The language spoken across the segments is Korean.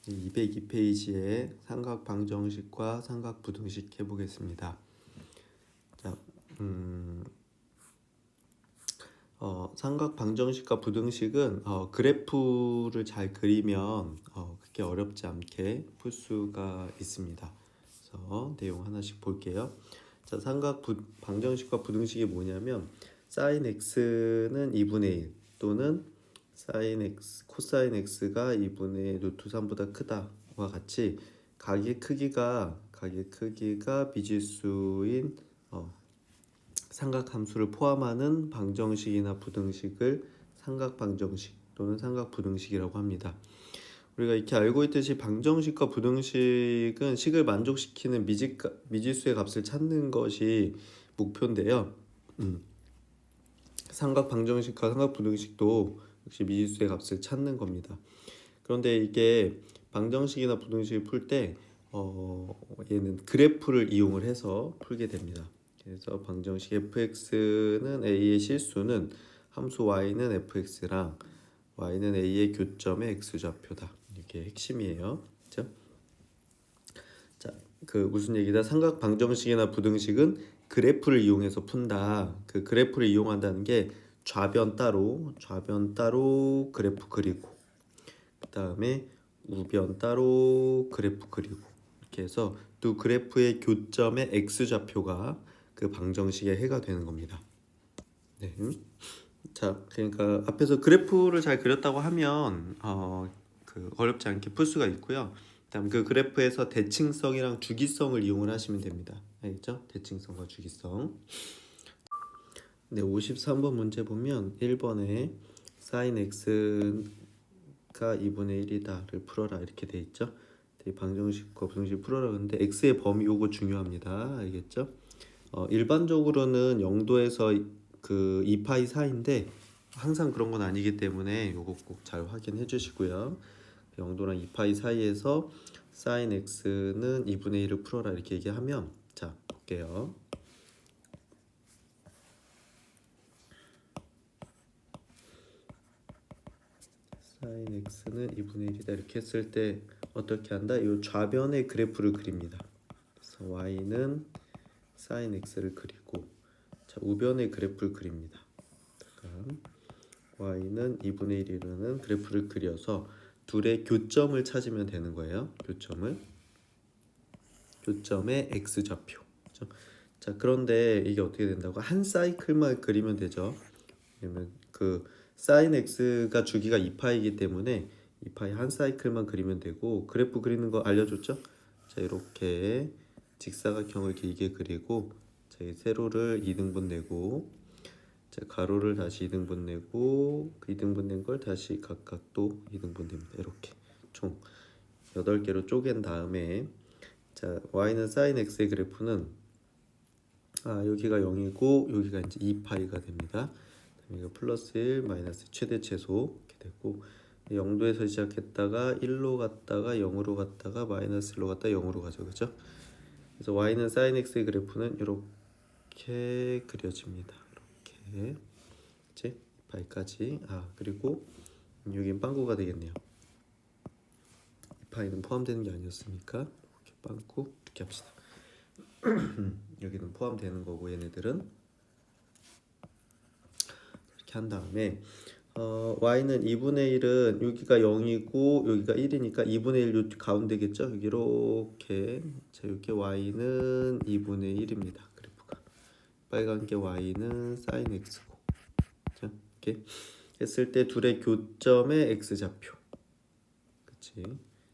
202페이지에 삼각 방정식과 삼각 부등식 해보겠습니다. 자, 삼각 방정식과 부등식은 그래프를 잘 그리면 그렇게 어렵지 않게 풀 수가 있습니다. 그래서 내용 하나씩 볼게요. 자, 방정식과 부등식이 뭐냐면 sin x는 2분의 1 또는 sin x, 코사인 x가 2분의 1 루트 3보다 크다와 같이 각의 크기가 미지수인 삼각함수를 포함하는 방정식이나 부등식을 삼각방정식 또는 삼각부등식이라고 합니다. 우리가 이렇게 알고 있듯이 방정식과 부등식은 식을 만족시키는 미지수의 값을 찾는 것이 목표인데요. 삼각방정식과 삼각부등식도 역시 미지수의 값을 찾는 겁니다. 그런데 이게 방정식이나 부등식을 풀 때 얘는 그래프를 이용을 해서 풀게 됩니다. 그래서 방정식 fx는 a의 실수는 함수 y는 fx랑 y는 a의 교점의 x좌표다. 이게 핵심이에요. 그렇죠? 자, 그 무슨 얘기다? 삼각 방정식이나 부등식은 그래프를 이용해서 푼다. 그 그래프를 이용한다는 게 좌변 따로 그래프 그리고 그다음에 우변 따로 그래프 그리고 이렇게 해서 두 그래프의 교점의 x좌표가 그 방정식의 해가 되는 겁니다. 네. 자, 그러니까 앞에서 그래프를 잘 그렸다고 하면 어렵지 않게 풀 수가 있고요. 그다음 그 그래프에서 대칭성이랑 주기성을 이용을 하시면 됩니다. 알겠죠? 대칭성과 주기성. 네, 53번 문제 보면 1번에 sin x가 2분의 1이다를 풀어라 이렇게 돼 있죠. 방정식과 부등식 풀어라 근데 x의 범위 요거 중요합니다. 알겠죠? 일반적으로는 0도에서 그 2파이 사이인데 항상 그런 건 아니기 때문에 요거 꼭 잘 확인해 주시고요. 0도랑 2파이 사이에서 sin x는 2분의 1을 풀어라 이렇게 얘기하면 자 볼게요. sin x는 2분의 1이다 이렇게 했을 때 어떻게 한다? 이 좌변의 그래프를 그립니다. 그래서 y는 sin x를 그리고 자 우변의 그래프를 그립니다. 잠깐. y는 2분의 1이라는 그래프를 그려서 둘의 교점을 찾으면 되는 거예요. 교점의 x좌표. 자 그런데 이게 어떻게 된다고? 한 사이클만 그리면 되죠. 왜냐면 그 sin x가 주기가 2파이기 때문에 2파이 한 사이클만 그리면 되고 그래프 그리는 거 알려줬죠? 자 이렇게 직사각형을 길게 그리고 자 세로를 2등분 내고 자 가로를 다시 2등분 내고 그 2등분 낸 걸 다시 각각 또 2등분 냅니다. 이렇게 총 8개로 쪼갠 다음에 자 y는 sin x의 그래프는 여기가 0이고 여기가 이제 2파이가 됩니다. 이거 플러스 1 마이너스 최대 최소 이렇게 됐고 0도에서 시작했다가 1로 갔다가 0으로 갔다가 마이너스 1로 갔다가 0으로 가죠. 그죠? 그래서 y는 sin x의 그래프는 이렇게 그려집니다. 이렇게 이제 파이까지 그리고 여긴 빵꾸가 되겠네요. 이 파이는 포함되는 게 아니었으니까 이렇게 빵꾸 이렇게 합시다. 여기는 포함되는 거고 얘네들은 이렇게 한 다음에 y는 2분의 1은 여기가 0이고 여기가 1이니까 2분의 1 요 가운데겠죠. 여기 이렇게 자 이렇게 y는 2분의 1입니다. 그래프가 빨간 게 y는 sin x고 자 이렇게 했을 때 둘의 교점의 x좌표 그치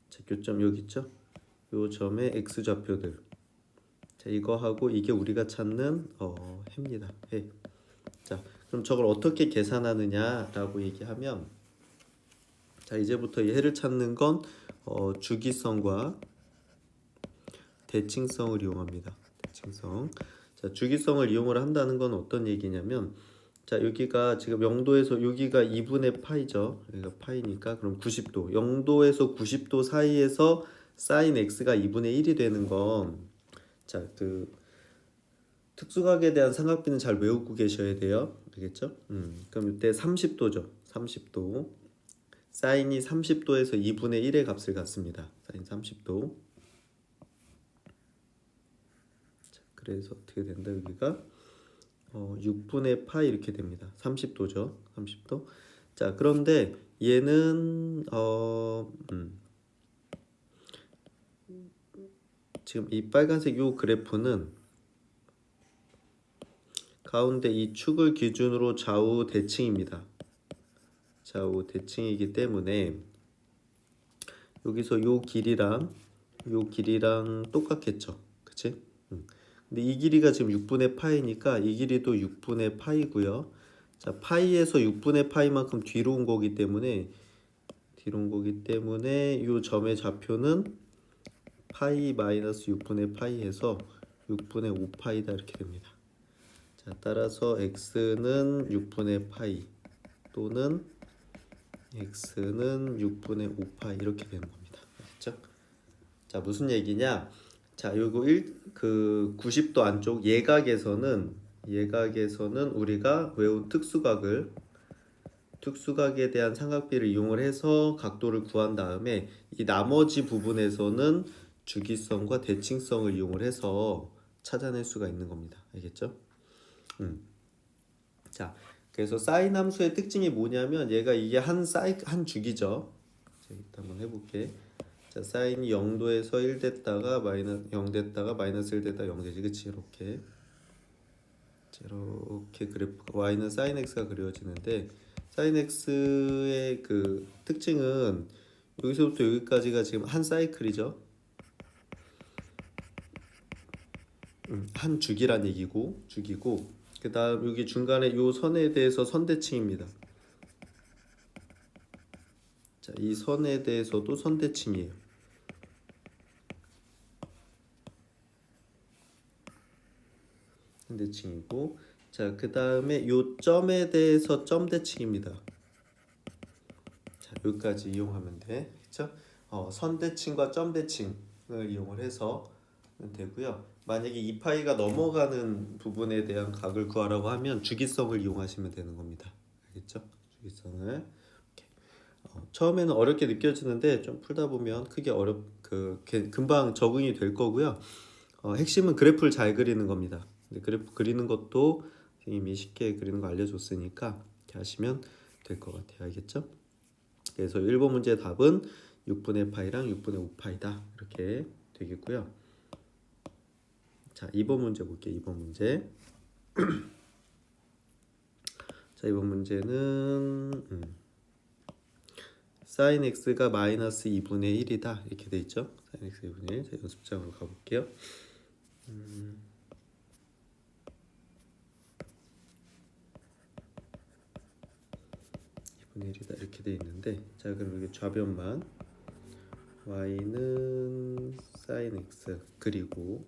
자 교점 여기 있죠. 요 점의 x좌표들 자 이거하고 이게 우리가 찾는 해입니다. 해. 자 그럼 저걸 어떻게 계산하느냐라고 얘기하면 자 이제부터 이 해를 찾는 건 주기성과 대칭성을 이용합니다. 대칭성. 자 주기성을 이용을 한다는 건 어떤 얘기냐면 자 여기가 지금 0도에서 여기가 2분의 파이죠. 여기가 파이니까 그럼 90도 0도에서 90도 사이에서 sin x가 2분의 1이 되는 건 자 그 특수각에 대한 삼각비는 잘 외우고 계셔야 돼요. 알겠죠? 그럼 이때 30도죠. 30도. 사인이 30도에서 2분의 1의 값을 갖습니다. 사인 30도. 자, 그래서 어떻게 된다 여기가 6분의 파이 이렇게 됩니다. 30도죠. 30도. 자, 그런데 얘는 지금 이 빨간색 요 그래프는 가운데 이 축을 기준으로 좌우 대칭입니다. 좌우 대칭이기 때문에 여기서 요 길이랑 똑같겠죠. 그치? 근데 이 길이가 지금 6분의 파이니까 이 길이도 6분의 파이고요. 자, 파이에서 6분의 파이만큼 뒤로 온 거기 때문에 이 점의 좌표는 파이 마이너스 6분의 파이에서 6분의 5파이다 이렇게 됩니다. 자, 따라서 x는 6분의 파이 또는 x는 6분의 5파이 이렇게 되는 겁니다. 알겠죠? 자, 무슨 얘기냐? 자, 요거 90도 안쪽 예각에서는 우리가 외운 특수각에 대한 삼각비를 이용을 해서 각도를 구한 다음에 이 나머지 부분에서는 주기성과 대칭성을 이용을 해서 찾아낼 수가 있는 겁니다. 알겠죠? 자, 그래서 사인 함수의 특징이 뭐냐면 얘가 이게 한 주기죠. 자, 일단 한번 해볼게. 자, 사인이 0도에서 1 됐다가 마이너스 0 됐다가 마이너스 1 됐다가 0 되지, 그치? 이렇게 그래프가 y는 sin x가 그려지는데 sin x의 그 특징은 여기서부터 여기까지가 지금 한 사이클이죠. 한 주기란 얘기고 주기고 그 다음 여기 중간에 요 선에 대해서 선대칭입니다. 자, 이 선에 대해서도 선대칭이에요. 선대칭이고 자, 그 다음에 요 점에 대해서 점대칭입니다. 자, 여기까지 이용하면 돼. 그쵸? 선대칭과 점대칭을 이용을 해서 되고요. 만약에 2파이가 넘어가는 부분에 대한 각을 구하라고 하면 주기성을 이용하시면 되는 겁니다. 알겠죠? 주기성을. 이렇게. 처음에는 어렵게 느껴지는데 좀 풀다 보면 금방 적응이 될 거고요. 핵심은 그래프를 잘 그리는 겁니다. 근데 그래프 그리는 것도 이미 쉽게 그리는 거 알려줬으니까 이렇게 하시면 될 것 같아요. 알겠죠? 그래서 1번 문제 답은 6분의 파이랑 6분의 5파이다 이렇게 되겠고요. 자, 2번 문제 볼게요. 2번 문제. 자, 2번 문제는 sin x가 마이너스 2분의 1이다 이렇게 돼 있죠. sin x 2분의 1. 자, 연습장으로 가볼게요. 2분의 1이다 이렇게 돼 있는데 자, 그럼 여기 좌변만 y는 sin x 그리고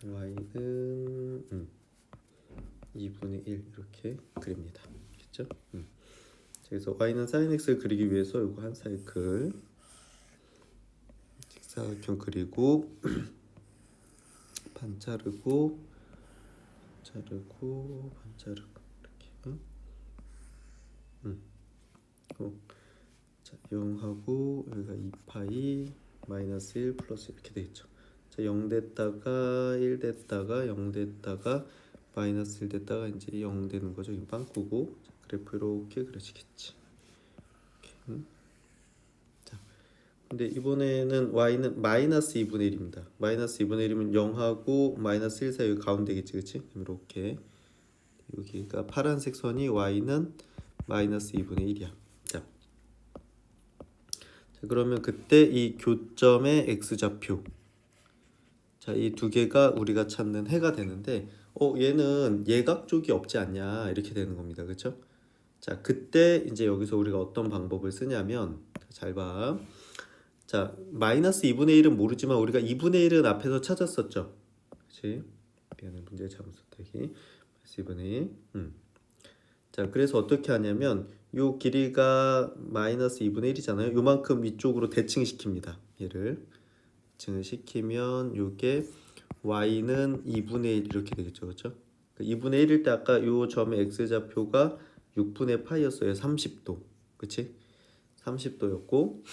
y는 2분의 1 이렇게 그립니다. 그렇죠? 그래서 y는 sin x를 그리기 위해서 이거 한 사이클 직사각형 그리고 반 자르고 반 자르고 이렇게 자, 0하고 여기가 2파이 마이너스 1 플러스 이렇게 돼 있죠. 자, 0 됐다가 1 됐다가 0 됐다가 마이너스 1 됐다가 이제 0 되는 거죠. 이 빵꾸고 자, 그래프 이렇게 그려지겠지. 이렇게. 자, 근데 이번에는 y는 마이너스 2분의 1입니다. 마이너스 2분의 1이면 0하고 마이너스 1 사이 가운데겠지, 그치? 이렇게 여기가 파란색 선이 y는 마이너스 2분의 1이야. 자, 그러면 그때 이 교점의 x좌표 자, 이 두 개가 우리가 찾는 해가 되는데 얘는 예각 쪽이 없지 않냐 이렇게 되는 겁니다. 그렇죠? 자, 그때 이제 여기서 우리가 어떤 방법을 쓰냐면 잘 봐. 자, 마이너스 2분의 1은 모르지만 우리가 2분의 1은 앞에서 찾았었죠. 그렇지? 미안해, 문제 잘못 썼다 여기. 마이너스 2분의 1. 자, 그래서 어떻게 하냐면 요 길이가 마이너스 2분의 1이잖아요. 요만큼 위쪽으로 대칭시킵니다. 얘를 대칭을 시키면 요게 y는 2분의 1 이렇게 되겠죠. 그렇죠? 2분의 1일 때 아까 요 점의 x좌표가 6분의 파이였어요. 30도. 그치? 30도였고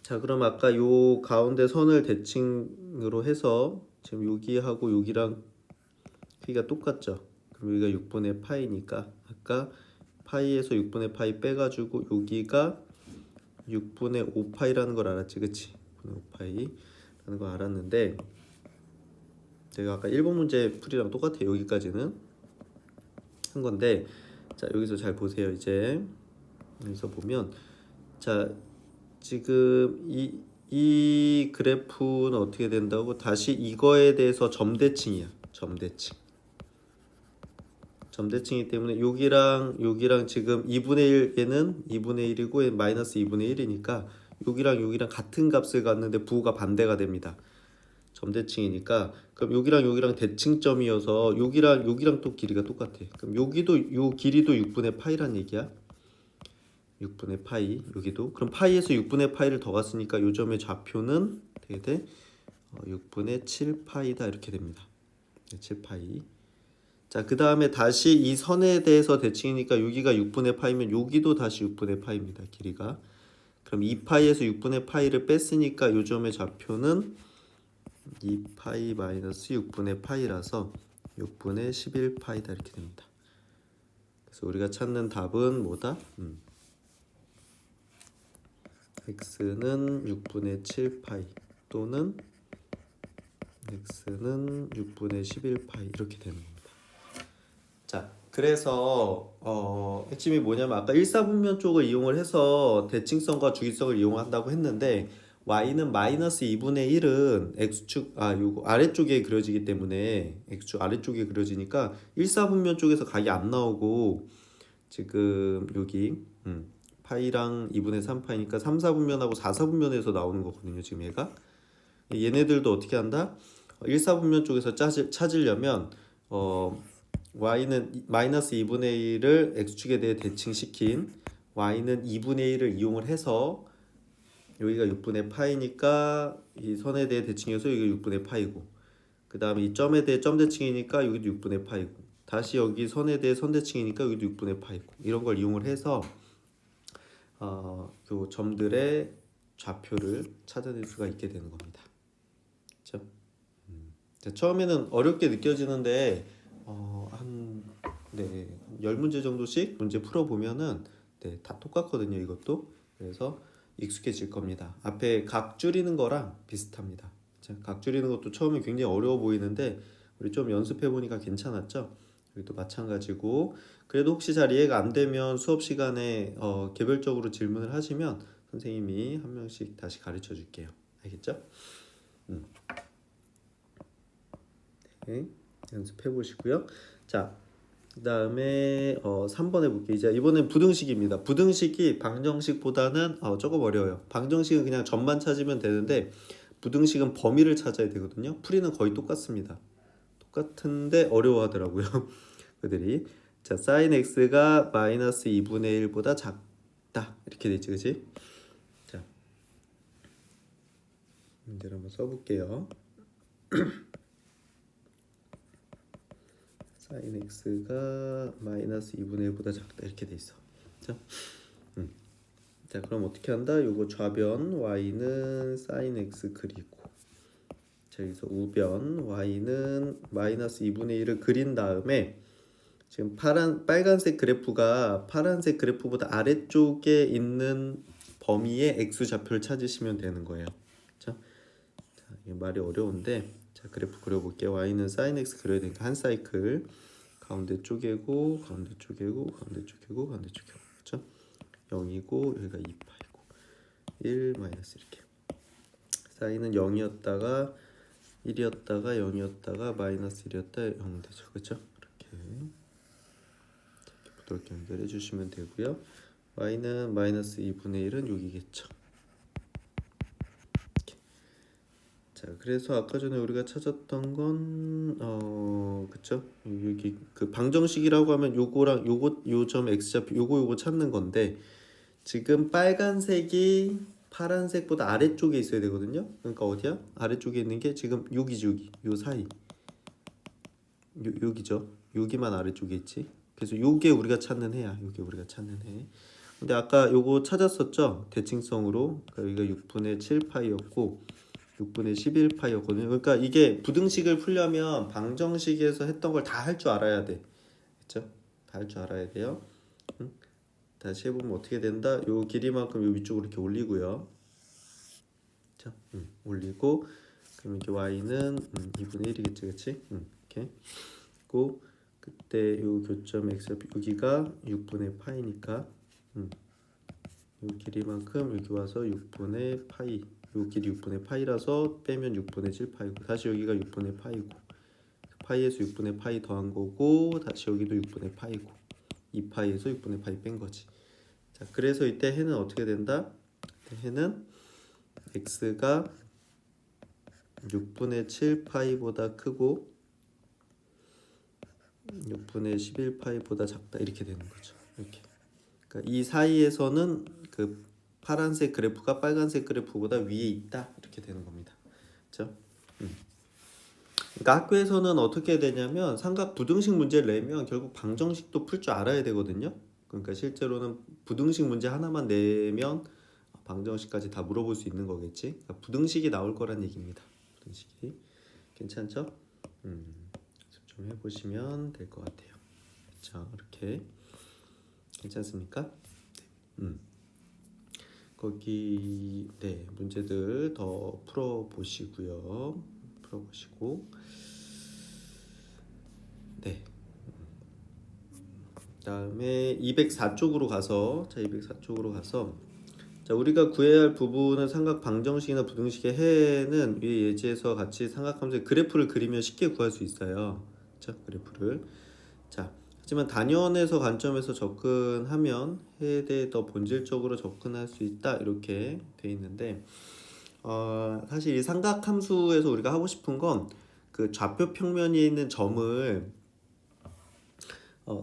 자 그럼 아까 요 가운데 선을 대칭으로 해서 지금 여기하고 여기랑 크기가 똑같죠? 그럼 여기가 6분의 파이니까 아까 파이에서 6분의 파이 빼가지고 여기가 6분의 5파이라는 걸 알았지 그치? 6분의 5파이라는 걸 알았는데 제가 아까 1번 문제 풀이랑 똑같아요. 여기까지는 한 건데 자 여기서 잘 보세요. 이제 여기서 보면 자 지금 이 그래프는 어떻게 된다고 다시 이거에 대해서 점대칭이야. 점대칭이기 때문에 여기랑 지금 2분의 1 얘는 2분의 1이고 마이너스 2분의 1이니까 여기랑 같은 값을 갖는데 부호가 반대가 됩니다. 점대칭이니까 그럼 여기랑 대칭점이어서 여기랑 또 길이가 똑같아. 그럼 여기도 요 길이도 6분의 파이란 얘기야. 6분의 파이 여기도 그럼 파이에서 6분의 파이를 더갔으니까 요 점의 좌표는 되게 돼 6분의 7파이다 이렇게 됩니다. 7파이. 자, 그 다음에 다시 이 선에 대해서 대칭이니까 여기가 6분의 파이면 여기도 다시 6분의 파이입니다. 길이가. 그럼 2파이에서 6분의 파이를 뺐으니까 요 점의 좌표는 2파이 마이너스 6분의 파이라서 6분의 11파이다 이렇게 됩니다. 그래서 우리가 찾는 답은 뭐다? x는 6분의 7파이 또는 x는 6분의 11파이 이렇게 되는 겁니다. 자, 그래서 핵심이 뭐냐면 아까 일사분면 쪽을 이용을 해서 대칭성과 주기성을 이용한다고 했는데 y는 마이너스 2분의 1은 x축 요거 아래쪽에 그려지기 때문에 x축 아래쪽에 그려지니까 일사분면 쪽에서 각이 안 나오고 지금 여기 파이랑 2분의 3파이니까 3, 4분면하고 4, 4분면에서 나오는 거거든요. 지금 얘네들도 어떻게 한다? 1, 4분면 쪽에서 찾으려면 y는 마이너스 2분의 1을 x축에 대해 대칭시킨 y는 2분의 1을 이용을 해서 여기가 6분의 파이니까 이 선에 대해 대칭해서 여기가 6분의 파이고 그 다음에 이 점에 대해 점 대칭이니까 여기도 6분의 파이고 다시 여기 선에 대해 선 대칭이니까 여기도 6분의 파이고 이런 걸 이용을 해서 요 점들의 좌표를 찾아낼 수가 있게 되는 겁니다. 그렇죠? 처음에는 어렵게 느껴지는데 한 10문제 정도씩 문제 풀어보면은 다 똑같거든요. 이것도. 그래서 익숙해질 겁니다. 앞에 각 줄이는 거랑 비슷합니다. 자, 각 줄이는 것도 처음에 굉장히 어려워 보이는데 우리 좀 연습해 보니까 괜찮았죠? 여기도 마찬가지고 그래도 혹시 잘 이해가 안 되면 수업 시간에 개별적으로 질문을 하시면 선생님이 한 명씩 다시 가르쳐 줄게요. 알겠죠? 네, 연습해 보시고요. 자, 그다음에 3번 해볼게요. 이제 이번엔 부등식입니다. 부등식이 방정식보다는 조금 어려워요. 방정식은 그냥 점만 찾으면 되는데 부등식은 범위를 찾아야 되거든요. 풀이는 거의 똑같습니다. 똑같은데 어려워하더라고요. 그들이. 자, sin x가 마이너스 2분의 1보다 작다 이렇게 되지, 그치? 자, 문제를 한번 써볼게요. sin x가 마이너스 2분의 1보다 작다 이렇게 돼 있어. 자, 그럼 어떻게 한다? 요거 좌변 y는 sin x 그리고 자, 여기서 우변 y는 마이너스 2분의 1을 그린 다음에 지금 빨간색 그래프가 파란색 그래프보다 아래쪽에 있는 범위의 x 좌표를 찾으시면 되는 거예요. 자, 이게 말이 어려운데 자, 그래프 그려볼게요. y는 sin x 그려야 되니까 한 사이클 가운데 쪼개고 가운데 쪼개고 가운데 쪼개고 가운데 쪼개고 그렇죠? 0이고 여기가 2파이고 1 마이너스 이렇게 사인은 0이었다가 1이었다가 0이었다가 마이너스 1이었다 0 되죠. 그렇죠? 이렇게 부드럽게 연결해 주시면 되고요. y는 마이너스 2분의 1은 여기겠죠. 이렇게. 자, 그래서 아까 전에 우리가 찾았던 건 그쵸? 여기 그 방정식이라고 하면 요거랑 요 점 x좌표 요거 찾는 건데 지금 빨간색이 파란색보다 아래쪽에 있어야 되거든요. 그러니까 어디야? 아래쪽에 있는 게 지금 여기지 여기 요 사이 여기죠. 여기만 아래쪽에 있지. 그래서 요게 우리가 찾는 해야 요게 우리가 찾는 해. 근데 아까 요거 찾았었죠? 대칭성으로. 그러니까 여기가 6분의 7파이였고 6분의 11파이였거든요. 그러니까 이게 부등식을 풀려면 방정식에서 했던 걸 다 할 줄 알아야 돼. 그렇죠? 다 할 줄 알아야 돼요. 응? 다시 해보면 어떻게 된다? 요 길이만큼 요 위쪽으로 이렇게 올리고요. 그렇죠? 올리고 그럼 이제 y는 2분의 1이겠지, 그렇지? 이렇게. 고 그때 요 교점 x 여기가 6분의 파이니까 요 길이만큼 여기 와서 6분의 파이. 요 길이 6분의 파이라서 빼면 6분의 7파이고 다시 여기가 6분의 파이고 파이에서 6분의 파이 더한 거고 다시 여기도 6분의 파이고 2파이에서 6분의 파이 뺀 거지. 자, 그래서 이때 해는 어떻게 된다? 해는 x가 6분의 7파이보다 크고 6분의 11파이보다 작다 이렇게 되는 거죠. 이렇게. 그러니까 이 사이에서는 그 파란색 그래프가 빨간색 그래프보다 위에 있다 이렇게 되는 겁니다. 그렇죠? 그러니까 학교에서는 어떻게 되냐면 삼각 부등식 문제를 내면 결국 방정식도 풀 줄 알아야 되거든요. 그러니까 실제로는 부등식 문제 하나만 내면 방정식까지 다 물어볼 수 있는 거겠지. 그러니까 부등식이 나올 거란 얘기입니다. 부등식이 괜찮죠? 연습 좀 해보시면 될 것 같아요. 자, 이렇게 괜찮습니까? 거기 네 문제들 더 풀어보시고요. 풀어보시고 네. 그다음에 204쪽으로 가서 자 204쪽으로 가서 자 우리가 구해야 할 부분은 삼각 방정식이나 부등식의 해는 위에 예제에서 같이 삼각함수의 그래프를 그리면 쉽게 구할 수 있어요. 자 그래프를 자 하지만 단위원에서 관점에서 접근하면 해에 대해 더 본질적으로 접근할 수 있다 이렇게 돼 있는데 사실 이 삼각함수에서 우리가 하고 싶은 건 그 좌표 평면에 있는 점을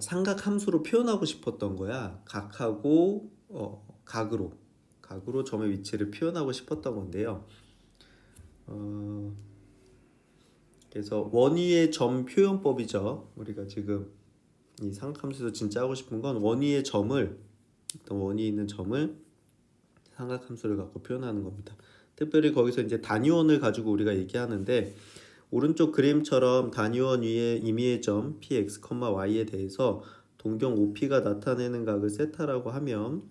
삼각함수로 표현하고 싶었던 거야. 각하고 각으로 점의 위치를 표현하고 싶었던 건데요. 그래서 원위의 점 표현법이죠. 우리가 지금 이 삼각함수에서 진짜 하고 싶은 건 원위의 점을 어떤 원위 있는 점을 삼각함수를 갖고 표현하는 겁니다. 특별히 거기서 이제 단위원을 가지고 우리가 얘기하는데 오른쪽 그림처럼 단위원 위에 임의의 점 px, y에 대해서 동경 OP가 나타내는 각을 세타라고 하면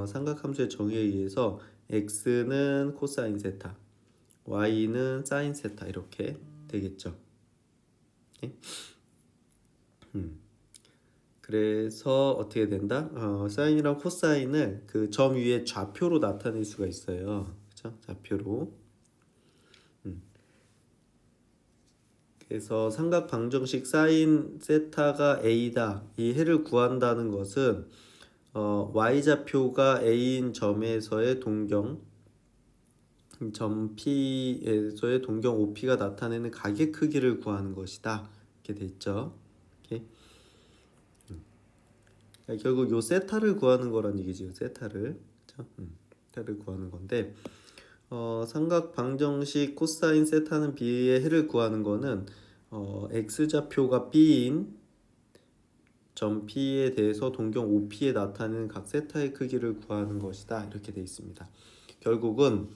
삼각함수의 정의에 의해서 x는 코사인 세타, y는 사인 세타 이렇게 되겠죠. 네? 그래서 어떻게 된다? 사인이랑 코사인을 그 점 위에 좌표로 나타낼 수가 있어요. 그렇죠? 좌표로. 그래서 삼각 방정식 사인 세타가 a다. 이 해를 구한다는 것은 y좌표가 a인 점에서의 동경 점 P에서의 동경 OP가 나타내는 각의 크기를 구하는 것이다. 이렇게 돼 있죠. 이렇게. 그러니까 결국 요 세타를 구하는 거란 얘기지. 세타를. 그렇죠? 세타를 구하는 건데 삼각 방정식 코사인 세타는 B의 해를 구하는 거는 x좌표가 B인 점 P에 대해서 동경 OP에 나타내는 각 세타의 크기를 구하는 것이다. 이렇게 돼 있습니다. 결국은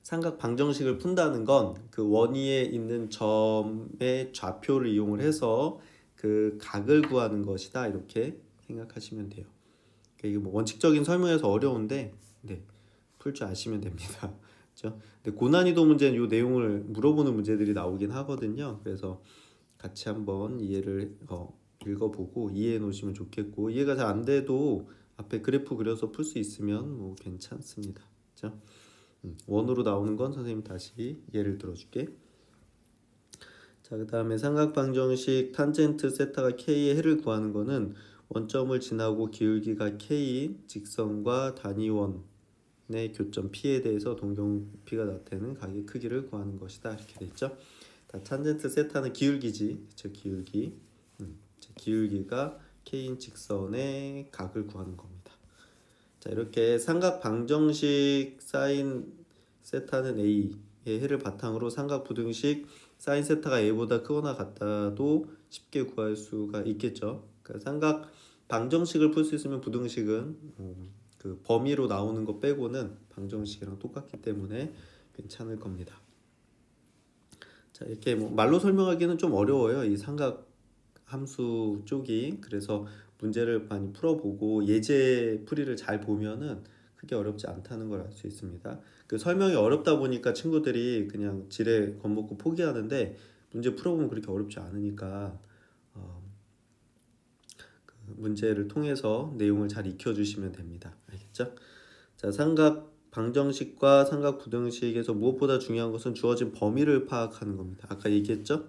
삼각 방정식을 푼다는 건 그 원위에 있는 점의 좌표를 이용을 해서 그 각을 구하는 것이다. 이렇게 생각하시면 돼요. 그러니까 이게 뭐 원칙적인 설명에서 어려운데 네, 풀 줄 아시면 됩니다. 그렇죠? 근데 고난이도 문제는 이 내용을 물어보는 문제들이 나오긴 하거든요. 그래서 같이 한번 이해를 읽어보고 이해해 놓으시면 좋겠고 이해가 잘 안 돼도 앞에 그래프 그려서 풀 수 있으면 뭐 괜찮습니다. 그렇죠? 원으로 나오는 건 선생님 다시 예를 들어줄게. 자, 그 다음에 삼각방정식 탄젠트 세타가 k의 해를 구하는 거는 원점을 지나고 기울기가 k인 직선과 단위원의 교점 p에 대해서 동경 p가 나타내는 각의 크기를 구하는 것이다. 이렇게 돼 있죠. 탄젠트 세타는 기울기지, 그렇죠? 기울기. 기울기가 k인 직선의 각을 구하는 겁니다. 자, 이렇게 삼각 방정식 사인 세타는 a의 해를 바탕으로 삼각 부등식 사인 세타가 a보다 크거나 같다도 쉽게 구할 수가 있겠죠. 그러니까 삼각 방정식을 풀 수 있으면 부등식은 그 범위로 나오는 거 빼고는 방정식이랑 똑같기 때문에 괜찮을 겁니다. 자, 이렇게 뭐 말로 설명하기는 좀 어려워요. 이 삼각 함수 쪽이. 그래서 문제를 많이 풀어보고 예제 풀이를 잘 보면은 크게 어렵지 않다는 걸 알 수 있습니다. 그 설명이 어렵다 보니까 친구들이 그냥 지레 겁먹고 포기하는데 문제 풀어보면 그렇게 어렵지 않으니까 그 문제를 통해서 내용을 잘 익혀주시면 됩니다. 알겠죠? 자, 삼각 방정식과 삼각 부등식에서 무엇보다 중요한 것은 주어진 범위를 파악하는 겁니다. 아까 얘기했죠?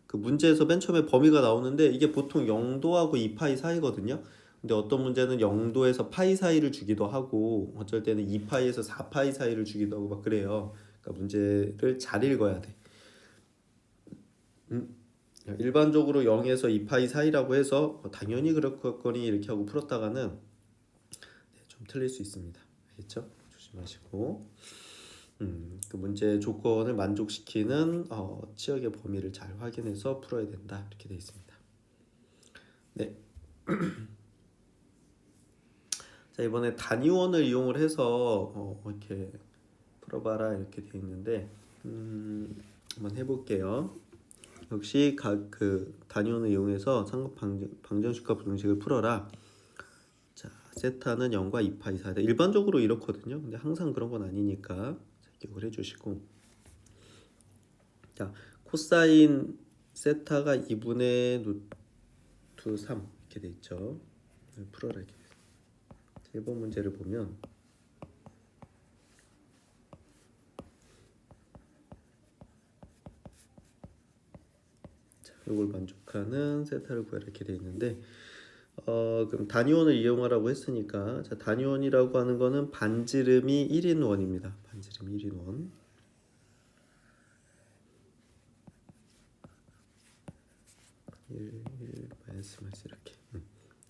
그 문제에서 맨 처음에 범위가 나오는데 이게 보통 0도하고 2파이 사이거든요. 근데 어떤 문제는 0도에서 파이 사이를 주기도 하고 어쩔 때는 2파이에서 4파이 사이를 주기도 하고 막 그래요. 그러니까 문제를 잘 읽어야 돼. 일반적으로 0에서 2파이 사이라고 해서 당연히 그렇겠거니 이렇게 하고 풀었다가는 좀 틀릴 수 있습니다. 알겠죠? 조심하시고 그 문제 조건을 만족시키는 치역의 범위를 잘 확인해서 풀어야 된다 이렇게 되어 있습니다. 네. 자, 이번에 단위원을 이용을 해서 이렇게 풀어봐라 이렇게 되어 있는데 한번 해볼게요. 역시 각 그 단위원을 이용해서 삼각 방정식과 부등식을 풀어라. 자, 세타는 0과 2파이 사이다. 일반적으로 이렇거든요. 근데 항상 그런 건 아니니까 기억을 해주시고, 자, 코사인 세타가 2분의 루트 3 이렇게 돼 있죠. 풀어라 이렇게. 1번 문제를 보면 자, 이걸 만족하는 세타를 구하라 이렇게 돼 있는데 그럼 단위원을 이용하라고 했으니까 자, 단위원이라고 하는 거는 반지름이 1인 원입니다. 반지름 1인 원. 1 마이너스 이렇게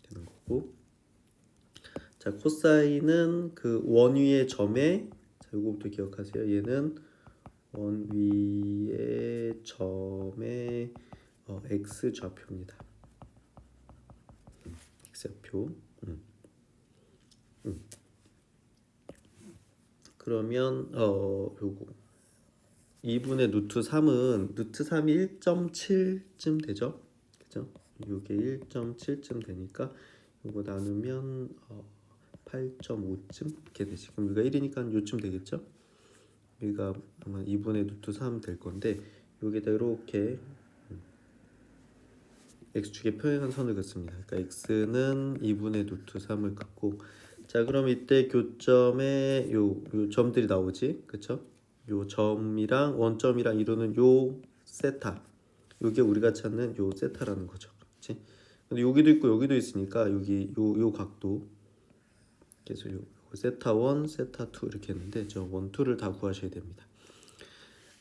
되는 거고. 자, 코사인은 그 원 위의 점에 자, 이거부터 기억하세요. 얘는 원 위의 점의 x 좌표입니다. x좌표. 그러면 요거 2분의 루트 3은 루트 3이 1.7쯤 되죠? 그죠? 요게 1.7쯤 되니까 요거 나누면 8.5쯤 이렇게 되지. 그럼 여기가 1이니까 요쯤 되겠죠? 여기가 아마 2분의 루트 3 될 건데 여기다 이렇게 x축에 평행한 선을 긋습니다. 그러니까 x는 2분의 루트 3을 긋고 자, 그럼 이때 교점에 요 점들이 나오지. 그쵸? 요 점이랑 원점이랑 이루는 요 세타. 요게 우리가 찾는 요 세타라는 거죠. 그렇지? 근데 여기도 있고 여기도 있으니까 여기 요 각도 그래서 요 세타 1, 세타 2 이렇게 했는데 저 1, 2를 다 구하셔야 됩니다.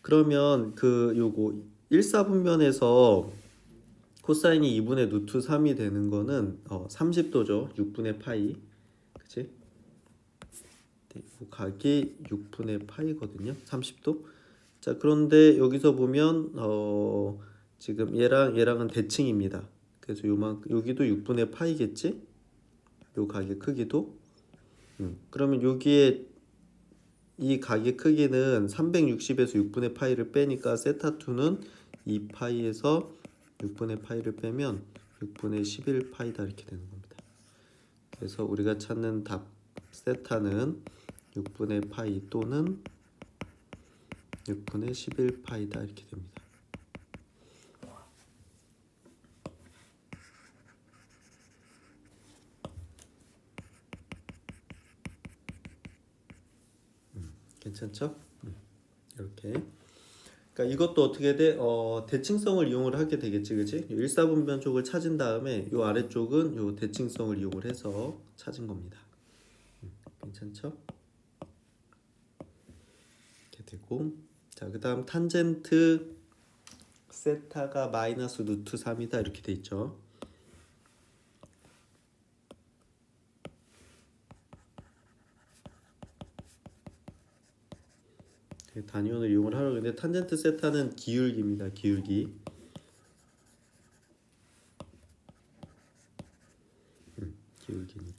그러면 그 요거 1사분면에서 코사인이 2분의 루트 3이 되는 거는 30도죠. 6분의 파이. 그치? 네, 각이 6분의 파이거든요. 30도. 자, 그런데 여기서 보면 지금 얘랑은 대칭입니다. 그래서 여기도 6분의 파이겠지? 요 각의 크기도. 그러면 여기에 이 각의 크기는 360에서 6분의 파이를 빼니까 세타2는 2파이에서 6분의 파이를 빼면 6분의 11 파이다 이렇게 되는 겁니다. 그래서 우리가 찾는 답 세타는 6분의 파이 또는 6분의 11 파이다 이렇게 됩니다. 괜찮죠? 이렇게. 그러니까 이것도 어떻게 돼? 대칭성을 이용을 하게 되겠지, 그치? 일사분면 쪽을 찾은 다음에 요 아래쪽은 요 대칭성을 이용을 해서 찾은 겁니다. 괜찮죠? 이렇게 되고, 자, 그다음 탄젠트 세타가 마이너스 루트 3이다 이렇게 돼 있죠. 단위원을 이용을 하려고 했는데 탄젠트 세타는 기울기입니다. 기울기.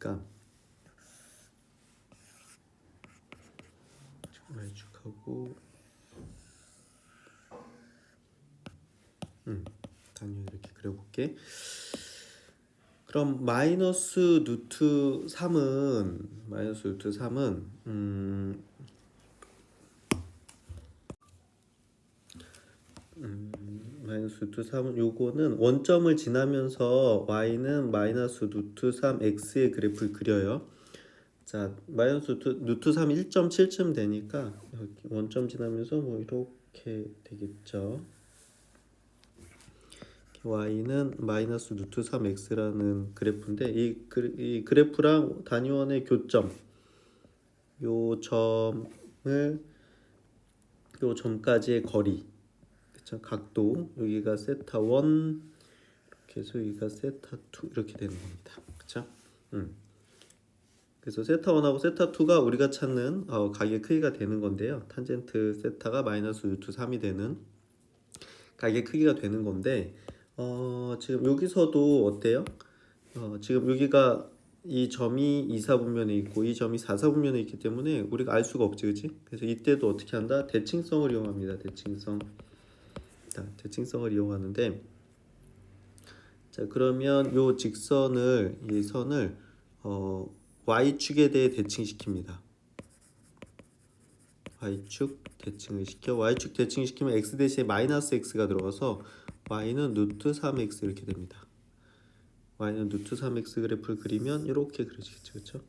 되니까 y축하고 단위 이렇게 그려볼게. 그럼 마이너스 루트 3은 마이너스 루트 3은 요거는 원점을 지나면서 y는 마이너스 루트 3x의 그래프를 그려요. 자, 마이너스 루트 3 1.7쯤 되니까 여기 원점 지나면서 뭐 이렇게 되겠죠. y는 마이너스 루트 3x라는 그래프인데 이 그래프랑 단위원의 교점 요 점까지의 거리 그쵸? 각도 여기가 세타 1 이렇게 해서 여기가 세타 2 이렇게 되는 겁니다. 그쵸? 그래서 세타 1하고 세타 2가 우리가 찾는 각의 크기가 되는 건데요. 탄젠트 세타가 마이너스 루트 3이 되는 각의 크기가 되는 건데 지금 여기서도 어때요? 지금 여기가 이 점이 2, 4분면에 있고 이 점이 4, 4분면에 있기 때문에 우리가 알 수가 없지, 그치? 그래서 이때도 어떻게 한다? 대칭성을 이용합니다. 대칭성을 이용하는데 자 그러면 요 직선을 이 선을 y축에 대해 대칭시킵니다. y축 대칭을 시켜 y축 대칭시키면 x 대신에 마이너스 x가 들어가서 y는 루트 3x 이렇게 됩니다. y는 루트 3x 그래프를 그리면 이렇게 그려지겠죠, 그렇죠?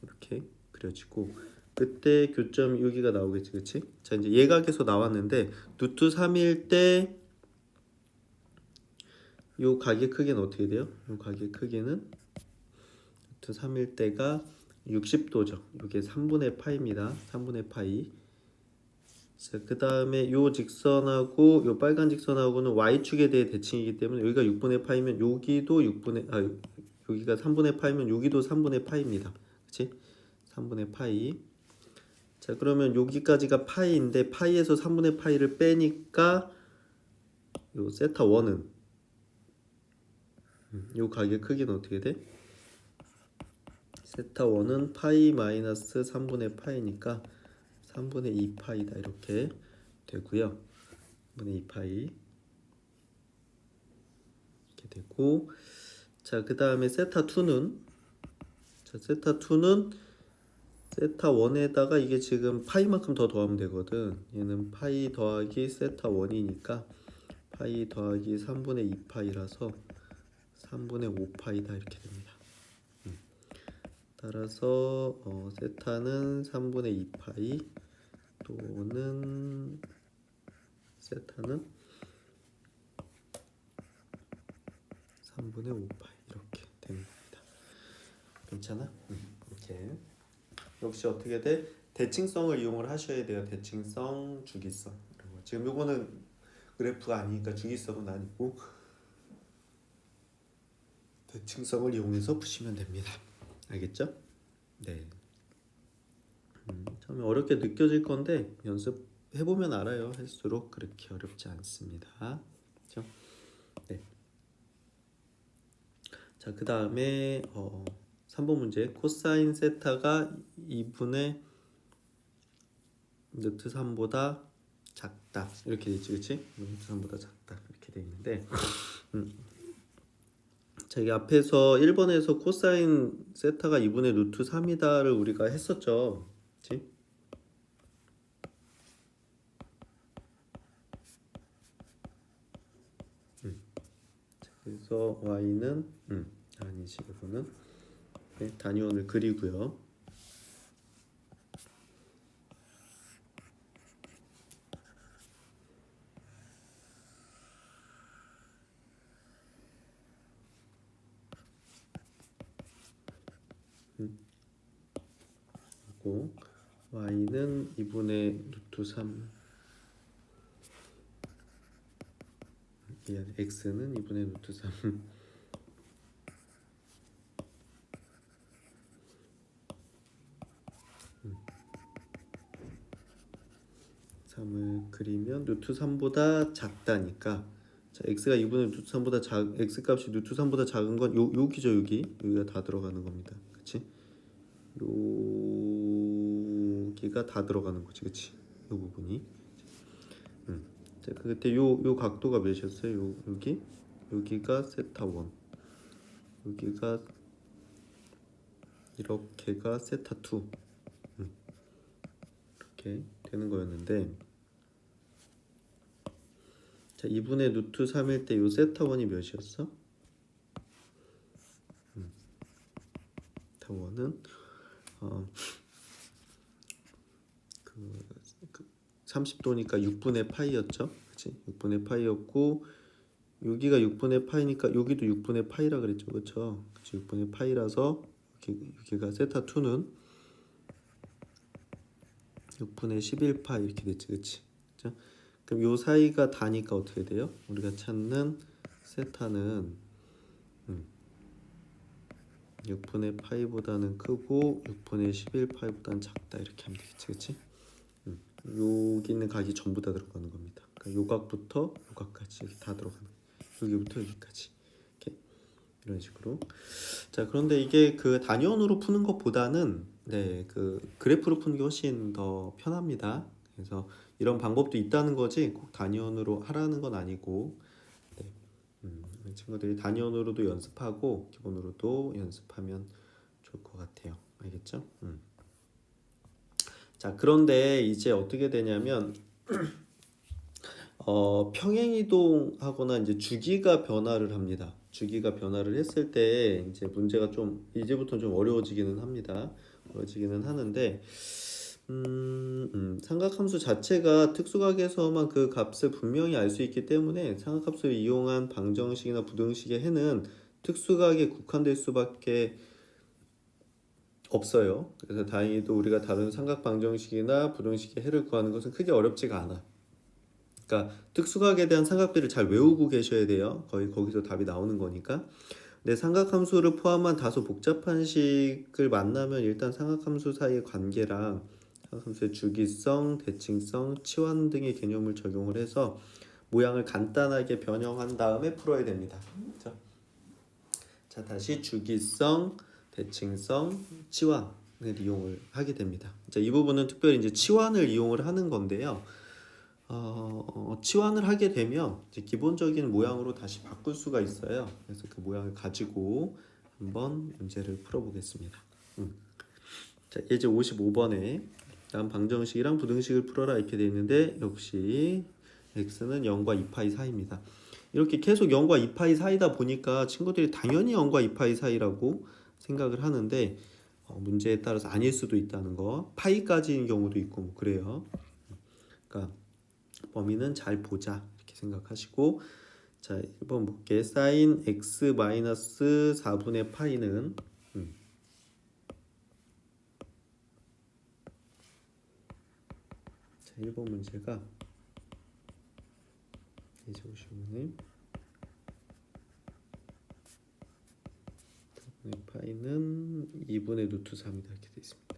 이렇게 그려지고 그때 교점 여기가 나오겠지, 그렇지? 자 이제 예각에서 나왔는데 루트 3일 때 요 각의 크기는 어떻게 돼요? 요 각의 크기는 루트 3일 때가 60도죠. 이게 3분의 파입니다. 3분의 파이. 자, 그 다음에 요 직선하고 요 빨간 직선하고는 y축에 대해 대칭이기 때문에 여기가 6분의 파이면 여기도 여기가 3분의 파이면 여기도 3분의 파입니다. 그치? 3분의 파이. 자, 그러면 여기까지가 파이인데 파이에서 3분의 파이를 빼니까 요 세타 1은 요 각의 크기는 어떻게 돼? 세타 1은 파이 마이너스 3분의 파이니까 3분의 2파이다 이렇게 되고요. 3분의 2파이 이렇게 되고 자, 그 다음에 세타 2는 세타 1에다가 이게 지금 파이만큼 더 더하면 되거든. 얘는 파이 더하기 세타 1이니까 파이 더하기 3분의 2파이라서 3분의 5파이다 이렇게 됩니다. 따라서 세타는 3분의 2파이 또는 세타는 3분의 5파이 이렇게 되는 겁니다. 괜찮아? 이렇게 역시 어떻게 돼? 대칭성을 이용을 하셔야 돼요. 대칭성, 주기성. 지금 요거는 그래프가 아니니까 주기성은 아니고 대칭성을 이용해서 푸시면 됩니다. 알겠죠? 네. 처음에 어렵게 느껴질 건데 연습해보면 알아요. 할수록 그렇게 어렵지 않습니다. 그렇죠? 네. 자, 그 다음에 3번 문제 코사인 세타가 2분의 루트 3보다 작다 이렇게 되지, 그치? 루트 3보다 작다 이렇게 돼 있는데 자, 이 앞에서 1번에서 코사인 세타가 2분의 루트 3이다를 우리가 했었죠. 그치? 그래서 y는 아니지 이거는 네, 단위원을 그리고요. 그리고 y는 2분의 루트 3 x는 2분의 루트 3 3을 그리면 루트 3보다 작다니까 자, x가 2분의 루트 3보다 x 값이 루트 3보다 작은 건 여기죠. 여기가 다 들어가는 겁니다. 그치? 여기가 다 들어가는 거지. 그치? 이 부분이. 자, 그때 요 각도가 몇이었어요? 여기가 세타 1, 여기가 이렇게가 세타 2, 이렇게 되는 거였는데, 자, 2분의 루트 3일 때 요 세타 1이 몇이었어? 세타 1은 그 30도니까 6분의 파이였죠. 그치? 6분의 파이였고, 여기가 6분의 파이니까 여기도 6분의 파이라 그랬죠. 그쵸? 그치? 6분의 파이라서 여기가 세타 2는 6분의 11파이 이렇게 됐지. 그치? 그쵸? 그럼 요 사이가 다니까 어떻게 돼요? 우리가 찾는 세타는 6분의 파이보다는 크고 6분의 11파이보다는 작다. 이렇게 하면 되겠지. 그치? 여기 있는 각이 전부 다 들어가는 겁니다. 그러니까 요 각부터 요 각까지 다 들어가는 거예요. 여기부터 여기까지. 이렇게 이런 식으로. 자, 그런데 이게 그 단위원으로 푸는 것보다는 그 그래프로 푸는 게 훨씬 더 편합니다. 그래서 이런 방법도 있다는 거지 꼭 단위원으로 하라는 건 아니고, 친구들이 단위원으로도 연습하고 기본으로도 연습하면 좋을 것 같아요. 알겠죠? 자, 그런데 이제 어떻게 되냐면 평행이동하거나 이제 주기가 변화를 합니다. 주기가 변화를 했을 때 이제 문제가 좀 이제부터 좀 어려워지기는 합니다. 어려워지기는 하는데 삼각함수 자체가 특수각에서만 그 값을 분명히 알 수 있기 때문에 삼각함수를 이용한 방정식이나 부등식의 해는 특수각에 국한될 수밖에 없어요. 그래서 다행히도 우리가 다른 삼각 방정식이나 부등식의 해를 구하는 것은 크게 어렵지가 않아. 그러니까 특수각에 대한 삼각비를 잘 외우고 계셔야 돼요. 거의 거기서 답이 나오는 거니까. 근데 삼각함수를 포함한 다소 복잡한 식을 만나면 일단 삼각함수 사이의 관계랑 삼각함수의 주기성, 대칭성, 치환 등의 개념을 적용을 해서 모양을 간단하게 변형한 다음에 풀어야 됩니다. 그렇죠? 자, 다시 주기성, 대칭성, 치환을 이용을 하게 됩니다. 자, 이 부분은 특별히 이제 치환을 이용을 하는 건데요. 치환을 하게 되면 이제 기본적인 모양으로 다시 바꿀 수가 있어요. 그래서 그 모양을 가지고 한번 문제를 풀어보겠습니다. 자, 예제 55번에 다음 방정식이랑 부등식을 풀어라 이렇게 되어 있는데 역시 x는 0과 2파이 사이입니다. 이렇게 계속 0과 2파이 사이다 보니까 친구들이 당연히 0과 2파이 사이라고 생각을 하는데 문제에 따라서 아닐 수도 있다는 거, 파이까지인 경우도 있고 뭐 그래요. 그러니까 범위는 잘 보자 이렇게 생각하시고, 자 1번 볼게. 사인 x 마이너스 4분의 파이는 자 1번 문제가 이제 오시면은 4분의 파이는 2분의 루트 3이다 이렇게 되어 있습니다.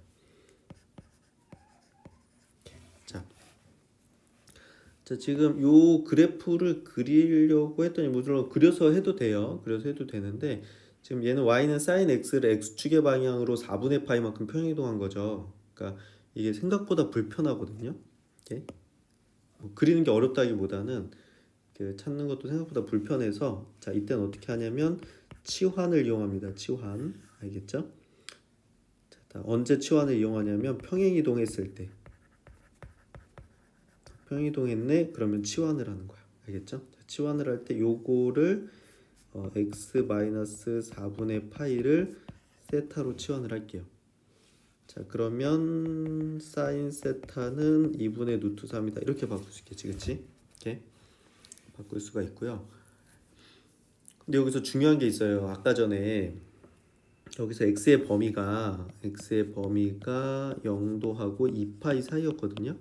자, 지금 요 그래프를 그리려고 했더니 물론 그려서 해도 돼요. 그려서 해도 되는데 지금 얘는 y는 sin x를 x축의 방향으로 4분의 파이만큼 평행이동한 거죠. 그러니까 이게 생각보다 불편하거든요. 이렇게 뭐 그리는 게 어렵다기보다는 찾는 것도 생각보다 불편해서, 자 이때는 어떻게 하냐면 치환을 이용합니다. 치환 알겠죠? 자, 언제 치환을 이용하냐면 평행이동했을 때. 평이동했네? 그러면 치환을 하는 거야. 알겠죠? 자, 치환을 할 때 요거를 x 4분의 파이를 세타로 치환을 할게요. 자, 그러면 사인 세타는 2분의 루트 3이다. 이렇게 바꿀 수 있겠지, 그치? 이렇게 바꿀 수가 있고요. 근데 여기서 중요한 게 있어요. 아까 전에 여기서 x의 범위가 0도하고 2파이 사이였거든요.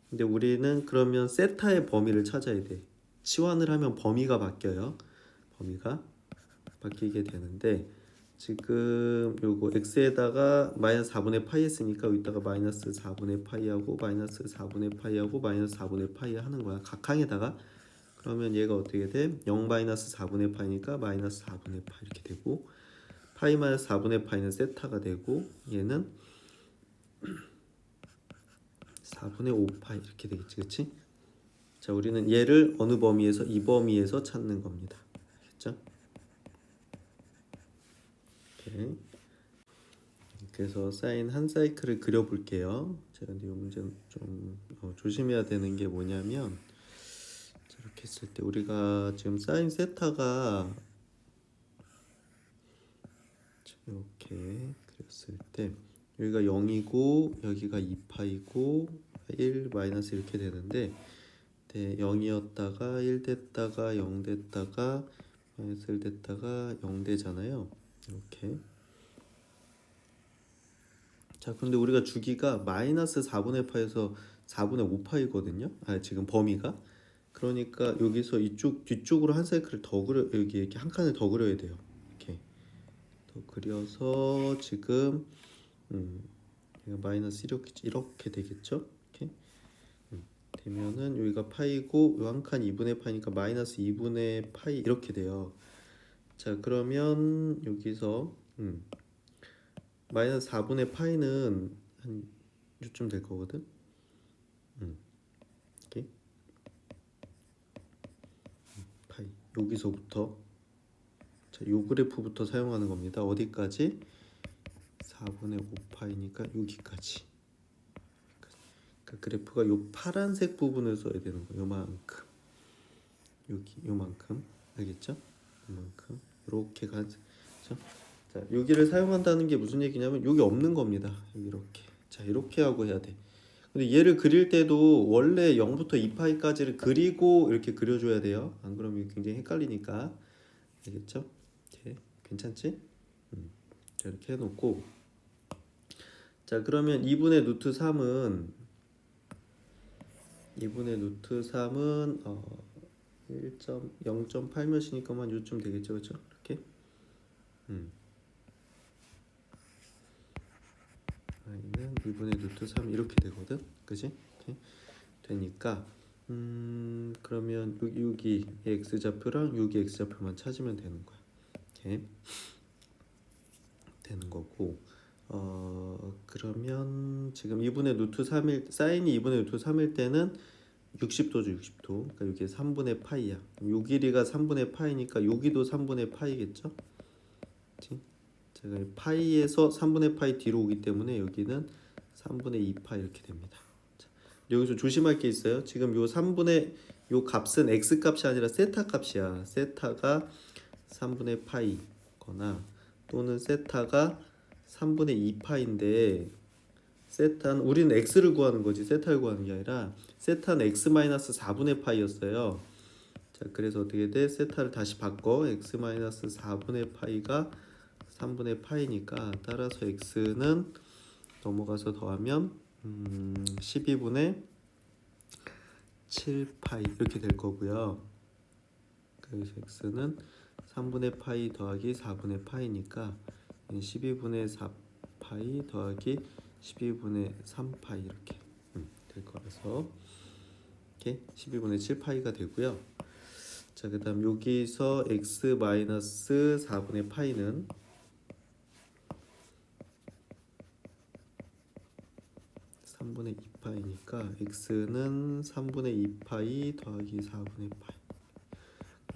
근데 우리는 그러면 세타의 범위를 찾아야 돼. 치환을 하면 범위가 바뀌어요. 범위가 바뀌게 되는데 지금 요거 x에다가 마이너스 4분의 파이 했으니까 여기다가 마이너스 4분의 파이하고 마이너스 4분의 파이하고 마이너스 4분의 파이 하는 거야. 각항에다가. 그러면 얘가 어떻게 돼? 0 마이너스 4분의 파이니까 마이너스 4분의 파 이렇게 되고 파이 마이너스 4분의 파이는 세타가 되고 얘는 4분의 5파이 이렇게 되겠지, 그치? 자, 우리는 얘를 어느 범위에서? 이 범위에서 찾는 겁니다. 알겠죠? 오케이. 그래서 사인 한 사이클을 그려볼게요. 제가 근데 이 문제는 좀 조심해야 되는 게 뭐냐면 이렇게 했을 때 우리가 지금 사인 세타가 이렇게 그렸을 때 여기가 0이고 여기가 2파이고 1 마이너스 이렇게 되는데 0이었다가 1 됐다가 0 됐다가 마이너스 1 됐다가 0 되잖아요. 이렇게. 자, 그런데 우리가 주기가 마이너스 4분의 파에서 4분의 5파이거든요. 지금 범위가. 그러니까 여기서 이쪽 뒤쪽으로 한 사이클을 더 그려, 여기 이렇게 한 칸을 더 그려야 돼요. 이렇게 더 그려서 지금 얘가 마이너스 이렇게 되겠죠. 이렇게 되면은 여기가 파이고 요 한 칸 2분의 파이니까 마이너스 2분의 파이 이렇게 돼요. 자, 그러면 여기서 마이너스 4분의 파이는 한 요쯤 될 거거든. 이렇게 파이 여기서부터 자, 요 그래프부터 사용하는 겁니다. 어디까지? 4분의 5파이니까 여기까지. 그러니까 그래프가 요 파란색 부분을 써야 되는 거예요. 요만큼. 여기 요만큼. 알겠죠? 요만큼. 이렇게 가죠. 자, 여기를 사용한다는 게 무슨 얘기냐면 여기 없는 겁니다. 여기 이렇게. 자, 이렇게 하고 해야 돼. 근데 얘를 그릴 때도 원래 0부터 2파이까지를 그리고 이렇게 그려줘야 돼요. 안 그러면 굉장히 헷갈리니까. 알겠죠? 오케이. 괜찮지? 자, 이렇게 해놓고 자, 그러면 2분의 루트 3은 0.8몇이니까만 요쯤 되겠죠, 그렇죠? 이렇게. y는 2분의 루트 3 이렇게 되거든, 그지? 이렇게 되니까 그러면 여기 x 좌표랑 여기 x 좌표만 찾으면 되는 거야. 이렇게 되는 거고. 그러면 지금 2분의 루트 3일 사인이 2분의 루트 3일 때는 60도죠, 60도. 그러니까 이게 3분의 파이야. 요 길이가 3분의 파이니까 여기도 3분의 파이겠죠? 그치? 제가 파이에서 3분의 파이 뒤로 오기 때문에 여기는 3분의 2파 이렇게 됩니다. 자, 여기서 조심할 게 있어요. 지금 요 3분의 요 값은 x 값이 아니라 세타 값이야. 세타가 3분의 파이거나 또는 세타가 3분의 2파인데 세타는 우리는 x를 구하는 거지 세타를 구하는 게 아니라 세타는 x 마이너스 4분의 파이였어요. 자, 그래서 어떻게 돼? 세타를 다시 바꿔. x 마이너스 4분의 파이가 3분의 파이니까 따라서 x는 넘어가서 더하면 12분의 7파이 이렇게 될 거고요. 그래서 x는 3분의 파이 더하기 4분의 파이니까 12분의 4파이 더하기 12분의 3파이 이렇게 될 거라서 이렇게 12분의 7파이가 되고요. 자, 그 다음 여기서 x 마이너스 4분의 파이는 3분의 2파이니까 x는 3분의 2파이 더하기 4분의 파이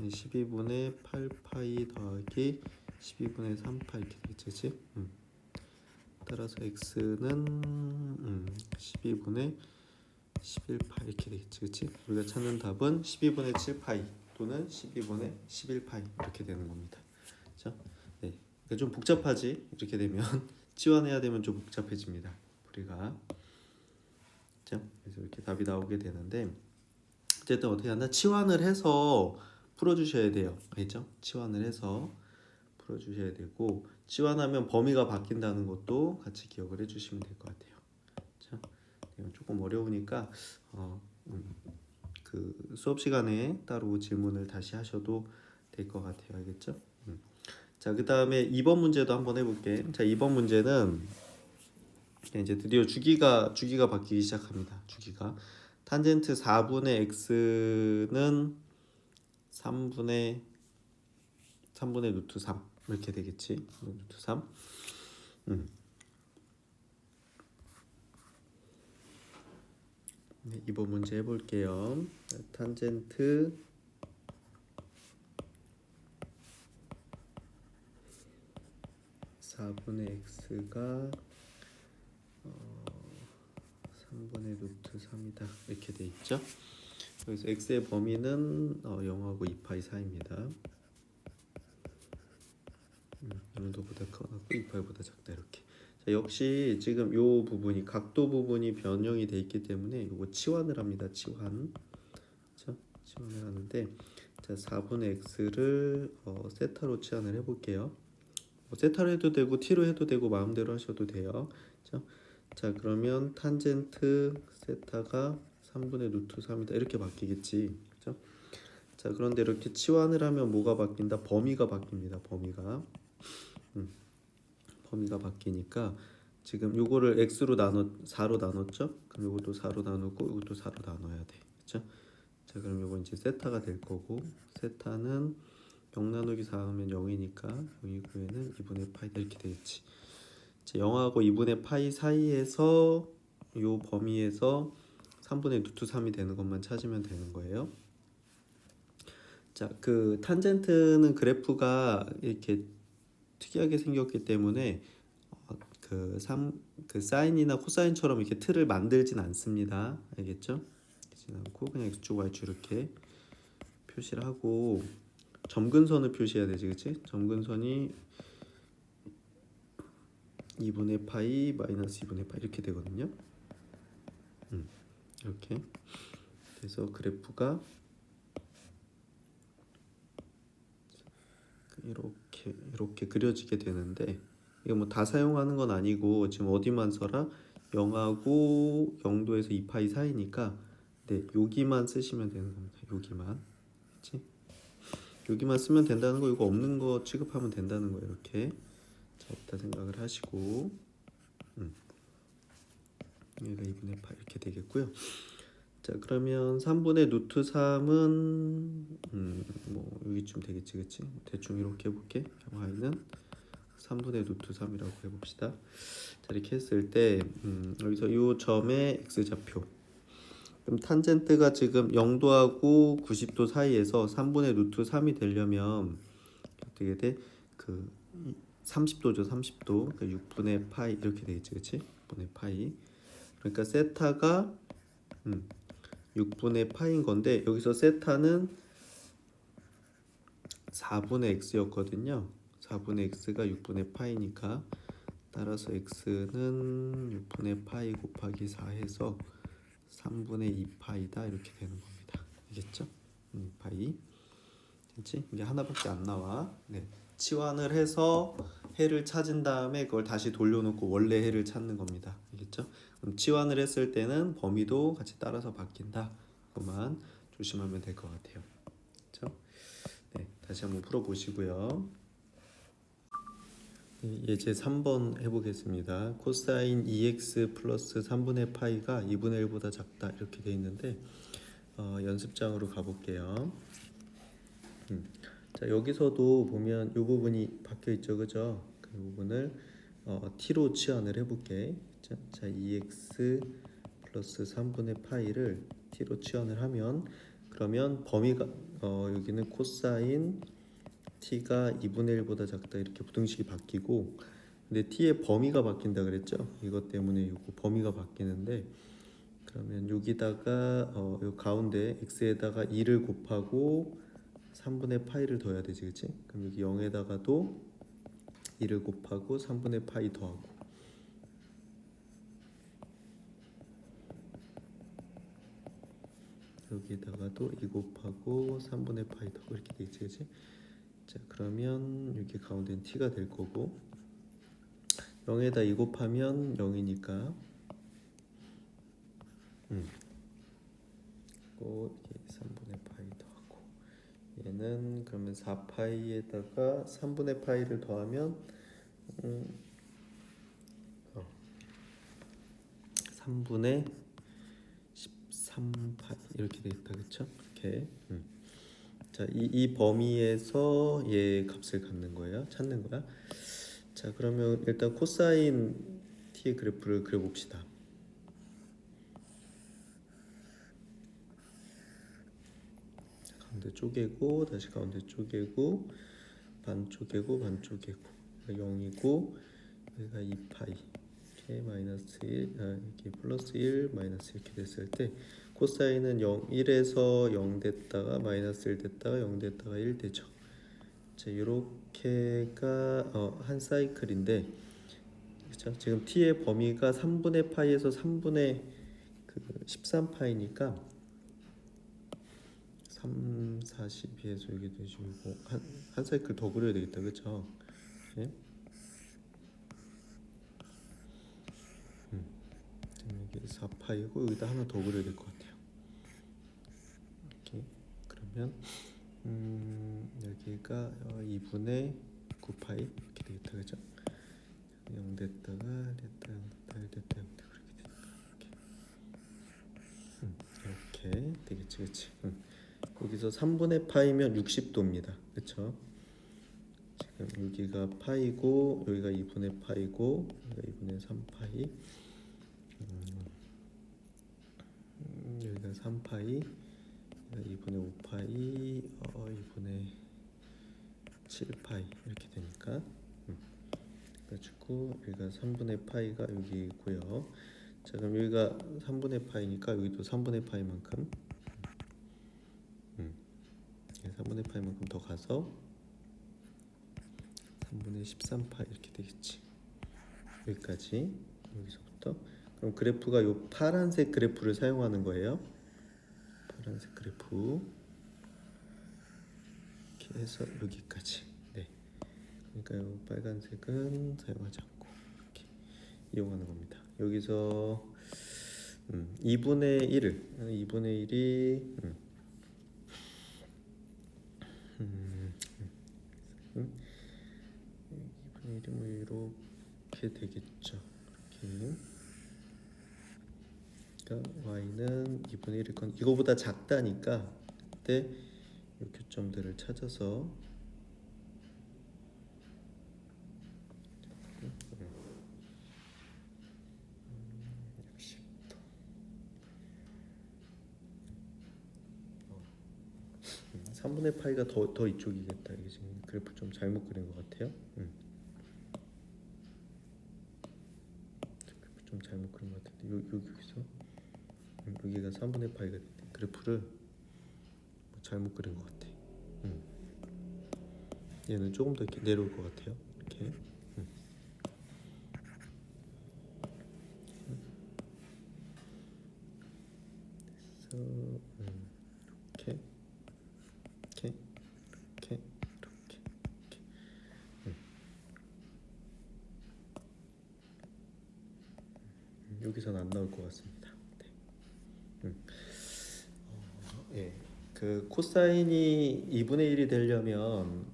12분의 8파이 더하기 12분의 3파이 이렇게 되겠지? 따라서 x는 12분의 11파이 이렇게 되겠지, 그치? 우리가 찾는 답은 12분의 7파이 또는 12분의 11파이 이렇게 되는 겁니다. 그렇죠? 네, 그러니까 좀 복잡하지? 이렇게 되면 치환해야 되면 좀 복잡해집니다. 우리가 그렇죠? 그래서 이렇게 답이 나오게 되는데 어쨌든 어떻게 하나 치환을 해서 풀어주셔야 돼요. 알죠? 치환을 해서 풀어주셔야 되고 치환하면 범위가 바뀐다는 것도 같이 기억을 해주시면 될 것 같아요. 그렇죠? 조금 어려우니까 그 수업 시간에 따로 질문을 다시 하셔도 될 것 같아요. 알겠죠? 자, 그 다음에 2번 문제도 한번 해볼게. 자, 2번 문제는 이제 드디어 주기가 바뀌기 시작합니다. 주기가 탄젠트 4분의 x는 3분의 루트 3 이렇게 되겠지. 루트 3. 네, 이번 문제 해볼게요. 탄젠트 4분의 x가 3분의 루트 3이다 이렇게 돼 있죠. 여기서 x의 범위는 0하고 2파이 사이입니다. 0도보다 크고 2파이보다 작다 이렇게. 자, 역시 지금 요 부분이 각도 부분이 변형이 돼 있기 때문에 요거 치환을 합니다. 치환. 그렇죠? 치환을 하는데 자 4분의 x를 세타로 치환을 해볼게요. 세타로 해도 되고 t로 해도 되고 마음대로 하셔도 돼요. 그렇죠? 자 그러면 탄젠트 세타가 3분의 루트 3이다 이렇게 바뀌겠지. 그렇죠? 자 그런데 이렇게 치환을 하면 뭐가 바뀐다? 범위가 바뀝니다. 범위가 바뀌니까 지금 요거를 x로 4로 나눴죠? 그럼 요것도 4로 나누고 요것도 4로 나눠야 돼. 그렇죠? 자 그럼 요거 이제 세타가 될 거고 세타는 0 나누기 4 하면 0이니까 0이 9에는 2분의 파이 이렇게 되겠지. 0하고 2분의 파이 사이에서 요 범위에서 3분의 루트 3이 되는 것만 찾으면 되는 거예요. 자, 그 탄젠트는 그래프가 이렇게 특이하게 생겼기 때문에 그 사인이나 코사인처럼 이렇게 틀을 만들진 않습니다. 알겠죠? 그렇진 않고 그냥 x축 y축 이렇게 표시를 하고 점근선을 표시해야 되지, 그치? 점근선이 2분의 파이 마이너스 2분의 파이 이렇게 되거든요. 이렇게 그래서 그래프가 이렇게 그려지게 되는데 이거 뭐 다 사용하는 건 아니고 지금 어디만 써라 0하고 0도에서 2파이 사이니까 네 여기만 쓰시면 되는 겁니다. 여기만, 그렇지? 여기만 쓰면 된다는 거 이거 없는 거 취급하면 된다는 거 이렇게 자 일단 생각을 하시고 얘가 2분의 8 이렇게 되겠고요. 자 그러면 3분의 루트 3은 뭐 여기쯤 되겠지, 그치? 대충 이렇게 해볼게. y는 3분의 루트 3이라고 해봅시다. 자 이렇게 했을 때 여기서 이 점의 x좌표 그럼 탄젠트가 지금 0도하고 90도 사이에서 3분의 루트 3이 되려면 어떻게 돼? 그 30도죠. 30도 그러니까 6분의 파이 이렇게 되겠지, 그치? 6분의 파이 그러니까 세타가 6분의 파인 건데 여기서 세타는 4분의 x였거든요. 4분의 x가 6분의 파이니까 따라서 x는 6분의 파이 곱하기 4 해서 3분의 2파이다 이렇게 되는 겁니다. 알겠죠? 파이. 그렇지? 이게 하나밖에 안 나와. 네. 치환을 해서 해를 찾은 다음에 그걸 다시 돌려놓고 원래 해를 찾는 겁니다. 알겠죠? 그럼 치환을 했을 때는 범위도 같이 따라서 바뀐다. 그것만 조심하면 될 것 같아요. 그렇죠? 네, 다시 한번 풀어보시고요. 예제 3번 해보겠습니다. 코사인 2x 플러스 3분의 파이가 2분의 1보다 작다 이렇게 돼 있는데 연습장으로 가볼게요. 자 여기서도 보면 이 부분이 바뀌어 있죠, 그죠? 그 부분을 t로 치환을 해볼게. 자 2x 플러스 3분의 파이를 t로 치환을 하면 그러면 범위가 여기는 코사인 t가 2분의 1보다 작다 이렇게 부등식이 바뀌고 근데 t의 범위가 바뀐다 그랬죠? 이것 때문에 이거 범위가 바뀌는데 그러면 여기다가 요 가운데 x에다가 2를 곱하고 3분의 파이를 더해야 되지, 그치? 그럼 여기 0에다가도 2를 곱하고 3분의 파이 더하고 여기다가도 2 곱하고 3분의 파이 더하고 이렇게 되겠지, 그치? 자 그러면 여기 가운데는 t가 될 거고 0에다 2 곱하면 0이니까 또 3분의 파이 더하고 얘는 그러면 4파이에다가 3분의 파이를 더하면 3분의 13파이 이렇게 되겠다, 그쵸? 이렇게 자 자, 이 범위에서 얘 값을 갖는 거예요. 찾는 거야. 자, 그러면 일단 코사인 t의 그래프를 그려봅시다. 가운데 쪼개고 다시 가운데 쪼개고 반 쪼개고 반 쪼개고 0이고 여기가 2파이 이렇게 마이너스 1 이렇게 플러스 1 마이너스 이렇게 됐을 때 코사인은 1에서 0 됐다가 마이너스 1 됐다가 0 됐다가 1 되죠. 자, 이렇게가 한 사이클인데 그렇죠? 지금 t의 범위가 3분의 파이에서 3분의 13파이니까 3, 42에서 여기 되시고 한 사이클 더 그려야 되겠다, 그렇죠? 네? 여기 4파이고 여기다 하나 더 그려야 될 것 같아요. 이렇게 그러면 여기가 2분의 9파이 이렇게 되겠다, 그렇죠? 0 됐다가 됐다 0 됐다 1 됐다 0 됐다 그렇게 되니까 이렇게 되겠지, 그렇지? 여기서 3분의 파이면 60도입니다. 그쵸? 지금 여기가 파이고 여기가 2분의 파이고 여기가 2분의 3파이 여기가 3파이 여기가 2분의 5파이 2분의 7파이 이렇게 되니까 그래가지고 여기가 3분의 파이가 여기 있고요. 자, 그럼 여기가 3분의 파이니까 여기도 3분의 파이만큼 3분의 파이만큼 더 가서 3분의 13파이 이렇게 되겠지. 여기까지 여기서부터 그럼 그래프가 요 파란색 그래프를 사용하는 거예요. 파란색 그래프 이렇게 해서 여기까지. 네. 그러니까 요 빨간색은 사용하지 않고 이렇게 이용하는 겁니다. 여기서 2분의 1이 2분의 1이 뭐 이렇게 되겠죠. 이렇게. 그러니까 y는 2분의 1일 건 이거보다 작다니까 그때 이 교점들을 찾아서 (60도) 3분의 파이가 더 이쪽이겠다. 이게 지금 그래프 좀 잘못 그린 것 같아요. 그래프 좀 잘못 그린 것 같은데 여기서 여기가 3분의 파이가 됐대. 그래프를 잘못 그린 것 같아. 얘는 조금 더 이렇게 내려올 것 같아요. 이렇게. 그래서 이렇게 이렇게 이렇게 여기서는 안 나올 것 같습니다. 네. 예. 그 코사인이 2분의 1이 되려면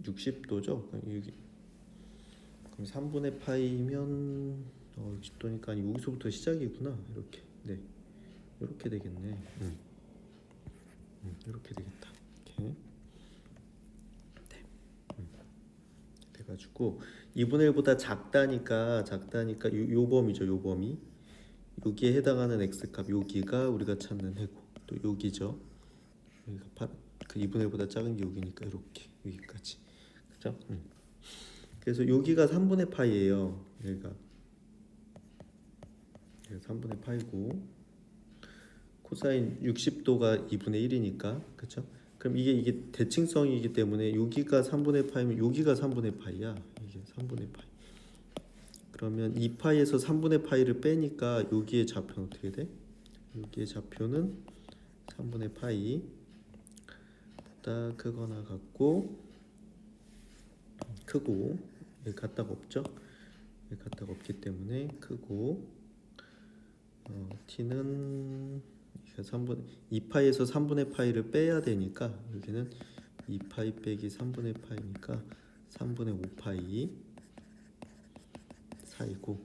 60도죠. 그럼 3분의 파이면 60도니까 여기서부터 시작이구나. 이렇게. 네. 이렇게 되겠네. 이렇게 되겠다. 이렇게. 네. 돼가지고 2분의 1보다 작다니까 요 범위죠. 요 범위. 여기에 해당하는 x값 여기가 우리가 찾는 해고 또 여기죠. 여기가 그 2분의 1보다 작은 게 여기니까 이렇게 여기까지 그죠? 그래서 여기가 3분의 파이예요. 여기가 3분의 파이고 코사인 60도가 2분의 1이니까 그죠? 그럼 이게 대칭성이기 때문에 여기가 3분의 파이면 여기가 3분의 파이야. 이게 3분의 파이. 그러면 2파이에서 3분의 파이를 빼니까 여기에 좌표는 어떻게 돼? 여기에 좌표는 3분의 파이 보다 크거나 같고 크고 여기 같다가 없죠? 여기 같다가 없기 때문에 크고 t는 2파이에서 3분의 파이를 빼야 되니까 여기는 2파이 빼기 3분의 파이니까 3분의 5파이 사이고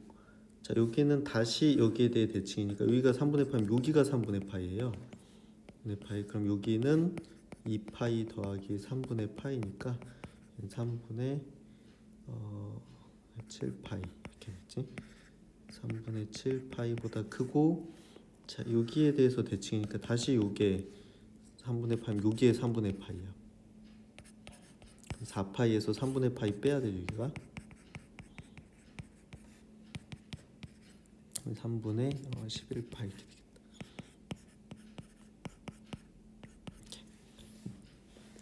자 여기는 다시 여기에 대해 대칭이니까 여기가 3분의 파이면 여기가 3분의 파이예요. 3분의 파이. 그럼 여기는 2파이 더하기 3분의 파이니까 3분의 7파이 이렇게 됐지. 3분의 7파이보다 크고, 자 여기에 대해서 대칭이니까 다시 요게 3분의 파이면 여기에 3분의 파이야. 4파이에서 3분의 파이 빼야 돼. 여기가 3분의 11파이 이렇게 되겠다.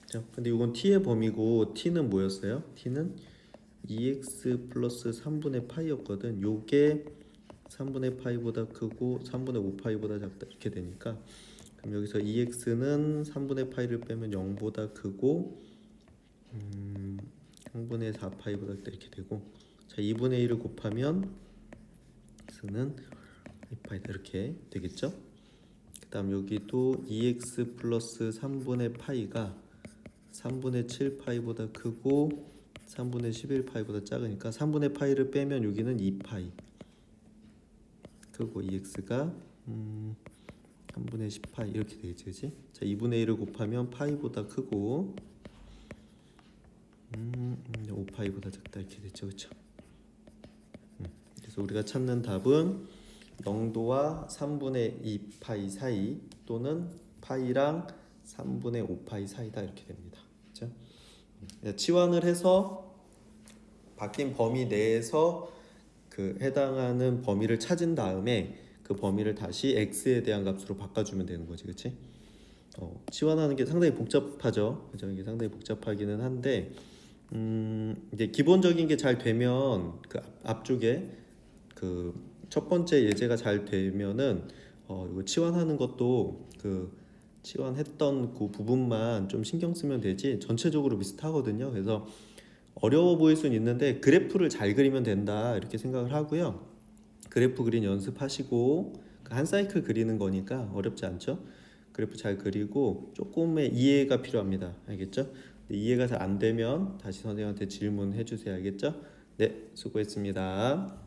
자, 근데 이건 t의 범위고 t는 뭐였어요? t는 2x 플러스 3분의 파이였거든. 요게 3분의 파이보다 크고 3분의 5파이보다 작다 이렇게 되니까, 그럼 여기서 2x는 3분의 파이를 빼면 0보다 크고 0분의 4파이보다 작다 이렇게 되고, 자 2분의 1을 곱하면 x는 2파이다 이렇게 되겠죠. 그 다음 여기도 2x 플러스 3분의 파이가 3분의 7파이보다 크고 3분의 11파이보다 작으니까 3분의 파이를 빼면 여기는 2파이 크고 2x가 3분의 10파이 이렇게 되겠지, 그치? 자 2분의 1을 곱하면 파이보다 크고 5파이보다 작다 이렇게 됐죠, 그쵸? 그래서 우리가 찾는 답은 0도와 3분의 2파이 사이 또는 파이랑 3분의 5파이 사이다 이렇게 됩니다. 그렇죠? 치환을 해서 바뀐 범위 내에서 그 해당하는 범위를 찾은 다음에 그 범위를 다시 x에 대한 값으로 바꿔주면 되는 거지, 그렇지? 치환하는 게 상당히 복잡하죠. 그죠? 이게 상당히 복잡하기는 한데 이제 기본적인 게 잘 되면 그 앞쪽에 그 첫 번째 예제가 잘 되면은 이거 치환하는 것도 그 치환했던 그 부분만 좀 신경 쓰면 되지 전체적으로 비슷하거든요. 그래서 어려워 보일 수는 있는데 그래프를 잘 그리면 된다 이렇게 생각을 하고요. 그래프 그린 연습하시고 한 사이클 그리는 거니까 어렵지 않죠. 그래프 잘 그리고 조금의 이해가 필요합니다. 알겠죠? 이해가 잘 안 되면 다시 선생님한테 질문해 주세요. 알겠죠? 네, 수고했습니다.